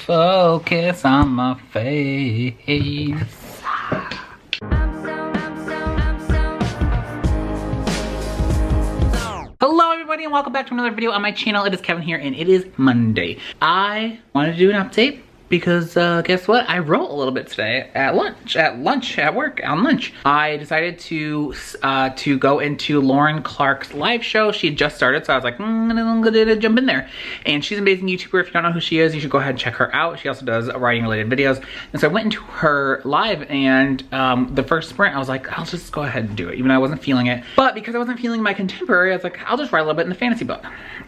Focus on my face. Hello everybody and welcome back to another video on my channel. It is Kevin here and it is Monday. I wanted to do an update because guess what? I wrote a little bit today at lunch, at work, on lunch. I decided to go into Lauren Clark's live show. She had just started, so I was like, I'm gonna jump in there. And she's an amazing YouTuber. If you don't know who she is, you should go ahead and check her out. She also does writing related videos. And so I went into her live and the first sprint, I was like, I'll just go ahead and do it, even though I wasn't feeling it. But because I wasn't feeling my contemporary, I was like, I'll just write a little bit in the fantasy book.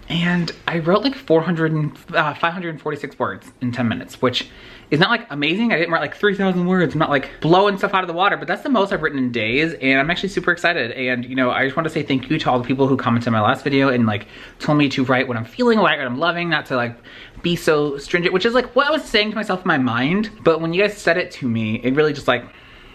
And I wrote like 546 words in 10 minutes, which is not like amazing. I didn't write like 3,000 words. I'm not like blowing stuff out of the water, but that's the most I've written in days. And I'm actually super excited. And you know, I just want to say thank you to all the people who commented on my last video and like told me to write what I'm feeling, write what I'm loving, not to like be so stringent, which is like what I was saying to myself in my mind. But when you guys said it to me, it really just like,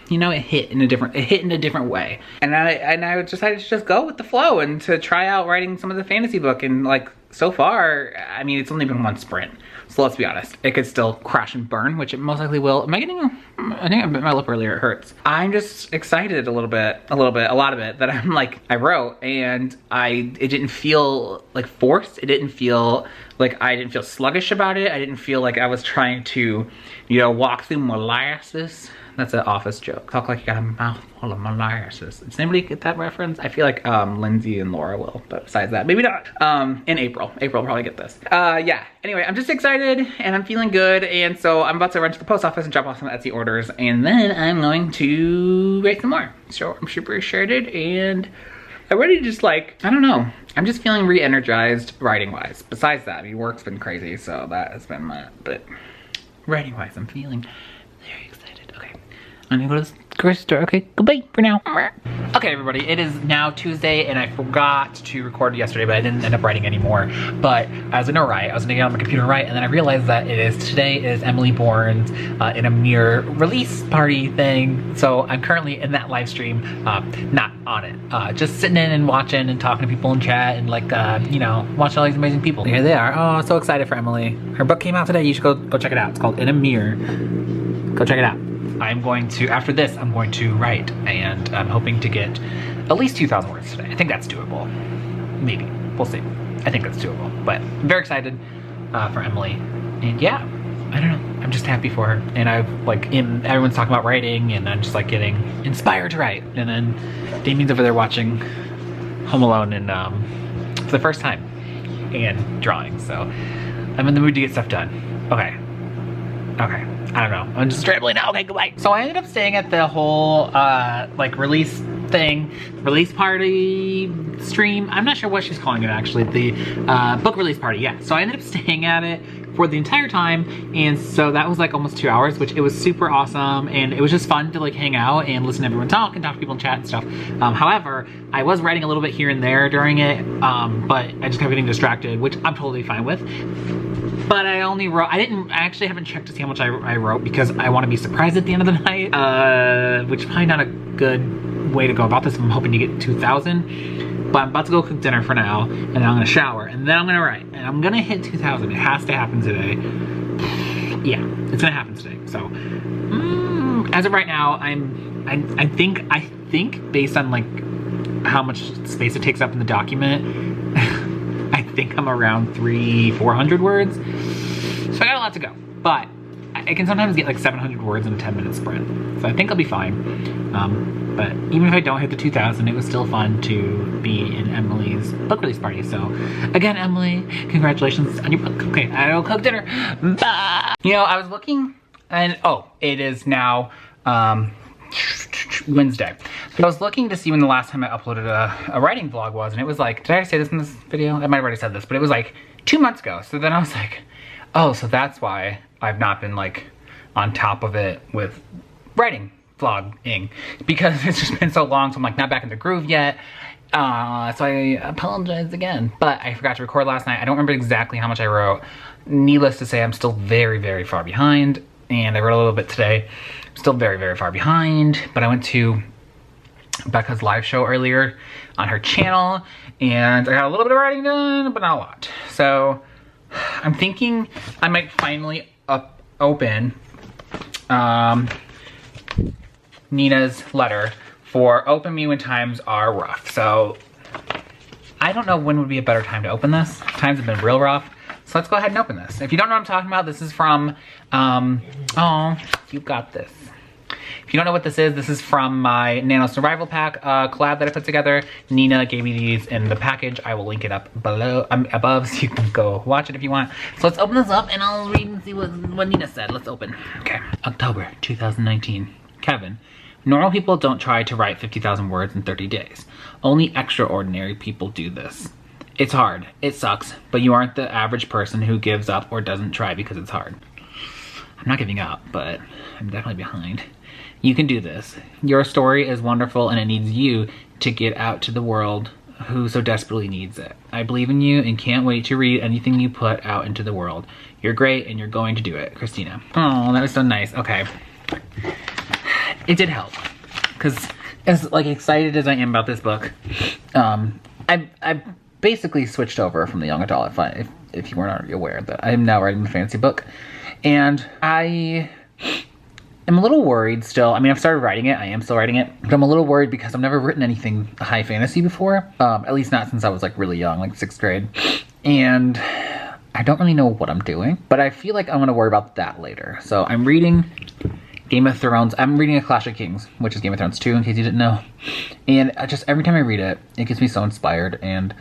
you know, it hit in a different way. And I decided to just go with the flow and to try out writing some of the fantasy book. And like, so far, I mean, it's only been one sprint. So let's be honest, it could still crash and burn, which it most likely will. Am I getting, I think I bit my lip earlier, it hurts. I'm just excited a lot of it, that I'm like, I wrote and it didn't feel like forced. It didn't feel like, I didn't feel sluggish about it. I didn't feel like I was trying to, you know, walk through molasses. That's an Office joke. Talk like you got a mouth full of molasses. Does anybody get that reference? I feel like Lindsay and Laura will, but besides that, maybe not. In April will probably get this. Yeah, anyway, I'm just excited and I'm feeling good. And so I'm about to run to the post office and drop off some Etsy orders. And then I'm going to write some more. So I'm super excited and I'm ready to just like, I don't know. I'm just feeling re-energized writing-wise. Besides that, I mean, work's been crazy, so that has been my, but writing-wise, I'm feeling very excited. I'm gonna go to the grocery store. Okay, goodbye for now. Okay, everybody, it is now Tuesday, and I forgot to record yesterday, but I didn't end up writing anymore. But I was gonna write. I was gonna get on my computer and write, and then I realized that today is Emily Bourne's in a mirror release party thing. So I'm currently in that live stream, not on it. Just sitting in and watching and talking to people in chat and like, you know, watching all these amazing people. Here they are. Oh, so excited for Emily. Her book came out today. You should go check it out. It's called In a Mirror. Go check it out. I'm going to, after this, I'm going to write, and I'm hoping to get at least 2,000 words today. I think that's doable. Maybe. We'll see. I think that's doable. But I'm very excited for Emily. And yeah, I don't know. I'm just happy for her. And everyone's talking about writing, and I'm just like getting inspired to write. And then Damien's over there watching Home Alone and for the first time and drawing. So I'm in the mood to get stuff done. Okay. Okay. I don't know. I'm just rambling now. Okay, goodbye. So I ended up staying at the whole like release party stream. I'm not sure what she's calling it actually. The book release party, yeah. So I ended up staying at it for the entire time, and so that was like almost 2 hours, which it was super awesome, and it was just fun to like hang out and listen to everyone talk and talk to people in chat and stuff. However, I was writing a little bit here and there during it, but I just kept getting distracted, which I'm totally fine with. But I only wrote, I actually haven't checked to see how much I wrote because I want to be surprised at the end of the night, which is probably not a good way to go about this. I'm hoping to get 2,000, but I'm about to go cook dinner for now, and then I'm gonna shower, and then I'm gonna write, and I'm gonna hit 2,000. It has to happen today. Yeah, it's gonna happen today. So, as of right now, I think based on like how much space it takes up in the document, I think I'm around 300-400 words. So I got a lot to go, but I can sometimes get like 700 words in a 10-minute sprint. So I think I'll be fine. But even if I don't hit the 2,000, it was still fun to be in Emily's book release party. So again, Emily, congratulations on your book. Okay, I'll cook dinner. Bye. You know, I was looking and, oh, it is now Wednesday. So I was looking to see when the last time I uploaded a writing vlog was, and it was like, did I say this in this video? I might have already said this, but it was like 2 months ago. So then I was like, oh, so that's why I've not been like on top of it with writing vlogging, because it's just been so long. So I'm like not back in the groove yet. So I apologize again, but I forgot to record last night. I don't remember exactly how much I wrote. Needless to say, I'm still very, very far behind, and I wrote a little bit today. I'm still very, very far behind, but I went to Becca's live show earlier on her channel, and I got a little bit of writing done, but not a lot. So I'm thinking I might finally open Nina's letter for Open Me When Times Are Rough. So I don't know when would be a better time to open this. Times have been real rough. So let's go ahead and open this. If you don't know what I'm talking about, this is from, oh, you got this. If you don't know what this is from my Nano Survival Pack collab that I put together. Nina gave me these in the package. I will link it up below, above, so you can go watch it if you want. So let's open this up and I'll read and see what Nina said. Let's open. Okay. October 2019. Kevin. Normal people don't try to write 50,000 words in 30 days. Only extraordinary people do this. It's hard. It sucks. But you aren't the average person who gives up or doesn't try because it's hard. I'm not giving up, but I'm definitely behind. You can do this. Your story is wonderful and it needs you to get out to the world who so desperately needs it. I believe in you and can't wait to read anything you put out into the world. You're great and you're going to do it. Christina. Oh, that was so nice. Okay. It did help. Because as like excited as I am about this book, I basically switched over from the young adult, if you weren't already aware, that I am now writing a fantasy book. And I am a little worried still. I mean, I've started writing it. I am still writing it. But I'm a little worried because I've never written anything high fantasy before. At least not since I was like really young, like 6th grade. And I don't really know what I'm doing. But I feel like I'm going to worry about that later. So I'm reading Game of Thrones. I'm reading A Clash of Kings, which is Game of Thrones 2, in case you didn't know. And just every time I read it, it gets me so inspired. And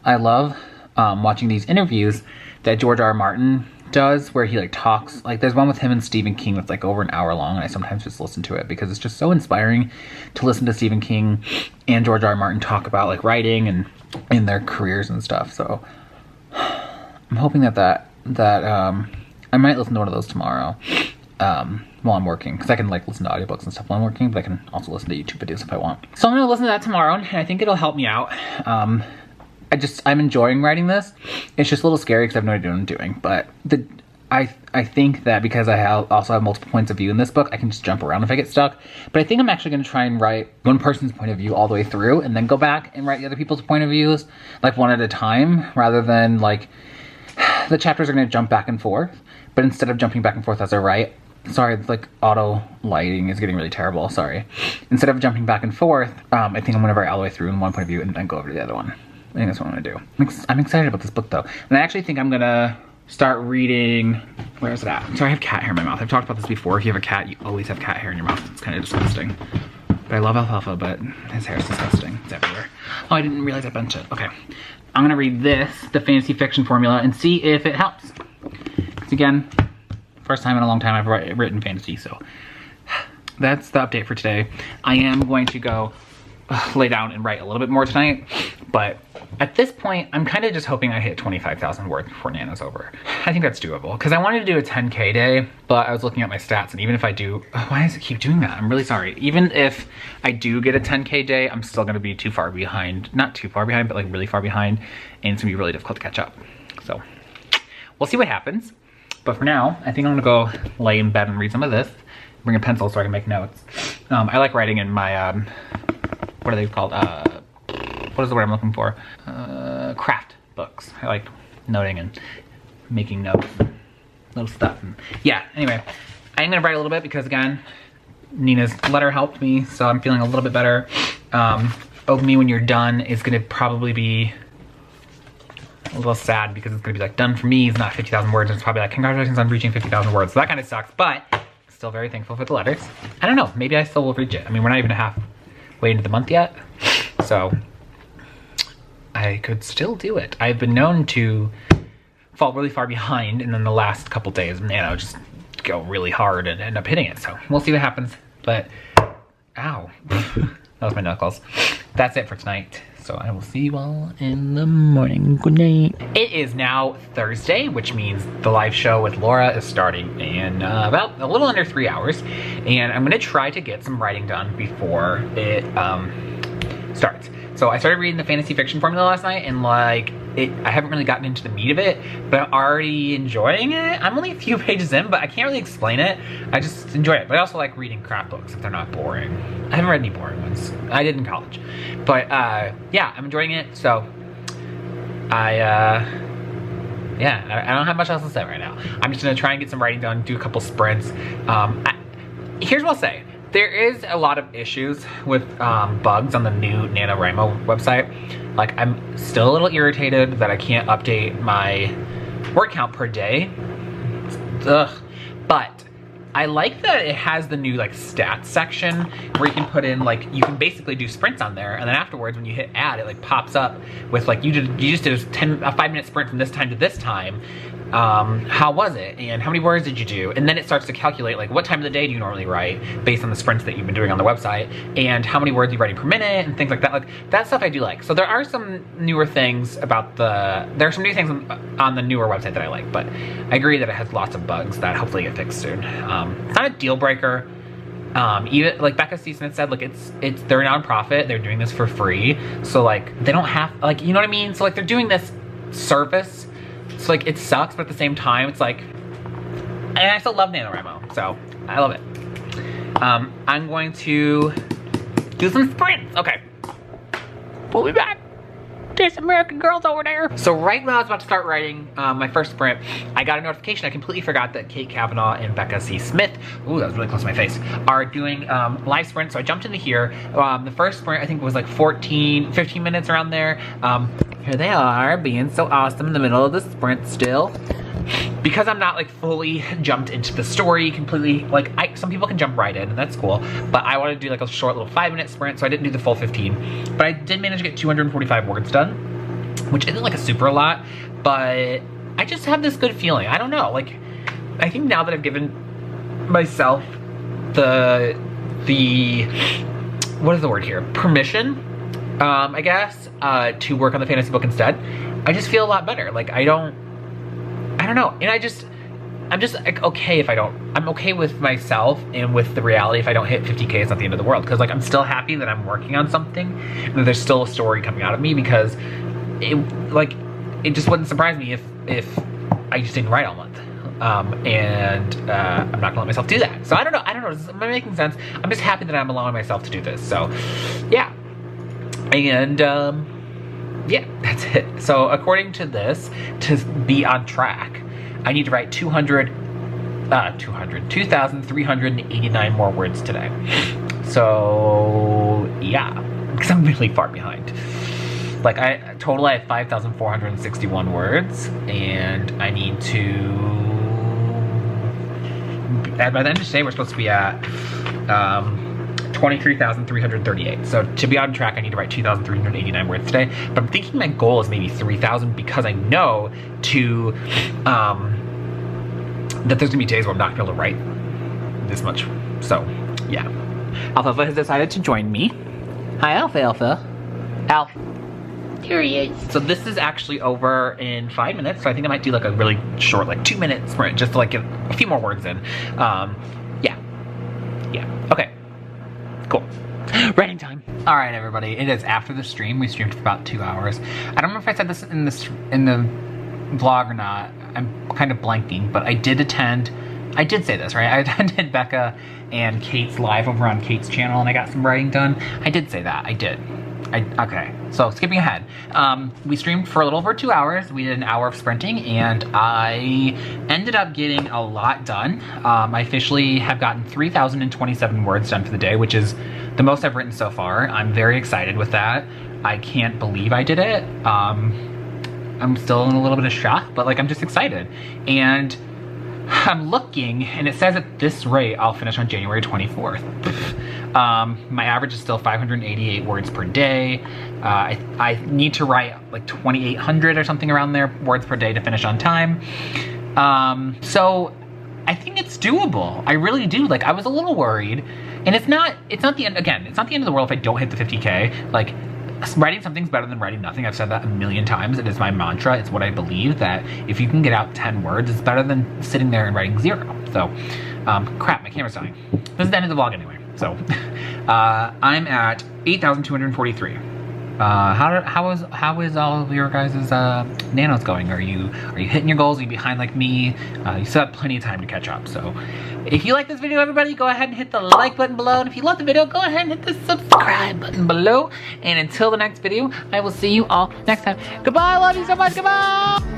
I love watching these interviews that George R. R. Martin does, where he like talks, like there's one with him and Stephen King that's like over an hour long, and I sometimes just listen to it because it's just so inspiring to listen to Stephen King and George R. R. Martin talk about like writing and in their careers and stuff. So I'm hoping that I might listen to one of those tomorrow while I'm working, because I can like listen to audiobooks and stuff while I'm working, but I can also listen to YouTube videos if I want. So I'm gonna listen to that tomorrow, and I think it'll help me out. I'm enjoying writing this. It's just a little scary because I have no idea what I'm doing. But I think that because I also have multiple points of view in this book, I can just jump around if I get stuck. But I think I'm actually going to try and write one person's point of view all the way through and then go back and write the other people's point of views, like one at a time, rather than like the chapters are going to jump back and forth. But instead of jumping back and forth as I write, sorry, like auto lighting is getting really terrible, sorry. Instead of jumping back and forth, I think I'm going to write all the way through in one point of view and then go over to the other one. I think that's what I'm gonna do. I'm excited about this book though. And I actually think I'm gonna start reading, where is it at? Sorry, I have cat hair in my mouth. I've talked about this before. If you have a cat, you always have cat hair in your mouth. It's kind of disgusting. But I love Alfalfa, but his hair is disgusting. It's everywhere. Oh, I didn't realize I bent it. Okay. I'm gonna read this, the fantasy fiction formula, and see if it helps. Because again, first time in a long time I've written fantasy, so that's the update for today. I am going to go lay down and write a little bit more tonight, but at this point, I'm kind of just hoping I hit 25,000 words before Nano's over. I think that's doable, because I wanted to do a 10K day, but I was looking at my stats, and even if I do, why does it keep doing that? I'm really sorry. Even if I do get a 10K day, I'm still gonna be too far behind. Not too far behind, but like really far behind, and it's gonna be really difficult to catch up. So, we'll see what happens. But for now, I think I'm gonna go lay in bed and read some of this. Bring a pencil so I can make notes. I like writing in my, what are they called? What is the word I'm looking for? Craft books. I like noting and making notes and little stuff. And yeah, anyway, I'm gonna write a little bit because again, Nina's letter helped me, so I'm feeling a little bit better. Open Me When You're Done is gonna probably be a little sad because it's gonna be like done for me. It's not 50,000 words. It's probably like congratulations on reaching 50,000 words. So that kind of sucks, but still very thankful for the letters. I don't know, maybe I still will reach it. I mean, we're not even halfway into the month yet, so I could still do it. I've been known to fall really far behind, and then the last couple days, just go really hard and end up hitting it. So we'll see what happens. But, ow, that was my knuckles. That's it for tonight. So I will see you all in the morning. Good night. It is now Thursday, which means the live show with Laura is starting in about a little under 3 hours. And I'm gonna try to get some writing done before it starts. So I started reading the fantasy fiction formula last night, and like, I haven't really gotten into the meat of it, but I'm already enjoying it. I'm only a few pages in, but I can't really explain it. I just enjoy it. But I also like reading crap books if they're not boring. I haven't read any boring ones. I did in college. But yeah, I'm enjoying it. So I yeah, I don't have much else to say right now. I'm just gonna try and get some writing done, do a couple sprints. Here's what I'll say. There is a lot of issues with bugs on the new NaNoWriMo website. Like, I'm still a little irritated that I can't update my word count per day. Ugh. But I like that it has the new like stats section where you can put in like, you can basically do sprints on there, and then afterwards when you hit add, it like pops up with like, you just did a 5-minute sprint from this time to this time. How was it? And how many words did you do? And then it starts to calculate like what time of the day do you normally write based on the sprints that you've been doing on the website, and how many words you're writing per minute and things like that. Like, that stuff I do like. So there are some newer things about there are some new things on the newer website that I like, but I agree that it has lots of bugs that hopefully get fixed soon. It's not a deal breaker. Even like Becca C. Smith said, like they're a nonprofit, they're doing this for free. So like they don't have, like, you know what I mean? So like they're doing this service. So like it sucks, but at the same time, it's like, and I still love NaNoWriMo, so I love it. I'm going to do some sprints. Okay, we'll be back. There's American girls over there. So right when I was about to start writing my first sprint, I got a notification. I completely forgot that Kate Kavanaugh and Becca C. Smith, ooh, that was really close to my face, are doing live sprints. So I jumped into here. The first sprint, I think, was like 15 minutes around there. Here they are, being so awesome in the middle of the sprint still. Because I'm not like fully jumped into the story completely, like some people can jump right in and that's cool, but I wanted to do like a short little 5-minute sprint, so I didn't do the full 15, but I did manage to get 245 words done, which isn't like a super lot, but I just have this good feeling. I don't know, like, I think now that I've given myself the what is the word here? Permission, I guess, to work on the fantasy book instead, I just feel a lot better. Like, I don't know, and I'm just like, okay if I don't, I'm okay with myself and with the reality if I don't hit 50K, it's not the end of the world, because like I'm still happy that I'm working on something and that there's still a story coming out of me, because it just wouldn't surprise me if I just didn't write all month. And I'm not gonna let myself do that. So I don't know, am I making sense? I'm just happy that I'm allowing myself to do this, so yeah. And yeah, that's it. So according to this, to be on track, I need to write 2,389 more words today. So yeah, because I'm really far behind. Like I have 5,461 words, and I need to, by the end of today, we're supposed to be at 23,338. So to be on track, I need to write 2,389 words today. But I'm thinking my goal is maybe 3,000, because I know that there's gonna be days where I'm not gonna be able to write this much. So yeah. Alpha has decided to join me. Hi, Alpha. Here he is. So this is actually over in 5 minutes. So I think I might do like a really short, like 2-minute sprint, just to like get a few more words in. Yeah. Okay. Cool. Writing time. All right, everybody. It is after the stream. We streamed for about 2 hours. I don't know if I said this in the vlog or not. I'm kind of blanking, but I did say this, right? I attended Becca and Kate's live over on Kate's channel, and I got some writing done. I did say that. I did. Okay, so skipping ahead. We streamed for a little over 2 hours. We did an hour of sprinting, and I ended up getting a lot done. I officially have gotten 3,027 words done for the day, which is the most I've written so far. I'm very excited with that. I can't believe I did it. I'm still in a little bit of shock, but like I'm just excited. And I'm looking, and it says at this rate I'll finish on January 24th. My average is still 588 words per day. I need to write like 2,800 or something around there words per day to finish on time. So I think it's doable. I really do. Like, I was a little worried, and it's not the end, again, it's not the end of the world if I don't hit the 50K. Like, writing something's better than writing nothing. I've said that a million times. It is my mantra. It's what I believe, that if you can get out 10 words, it's better than sitting there and writing 0. So, crap, my camera's dying. This is the end of the vlog anyway. So, I'm at 8,243. How is all of your guys' nanos going? Are you hitting your goals? Are you behind like me? You still have plenty of time to catch up. So if you like this video, everybody, go ahead and hit the like button below. And if you love the video, go ahead and hit the subscribe button below. And until the next video, I will see you all next time. Goodbye, I love you so much, goodbye!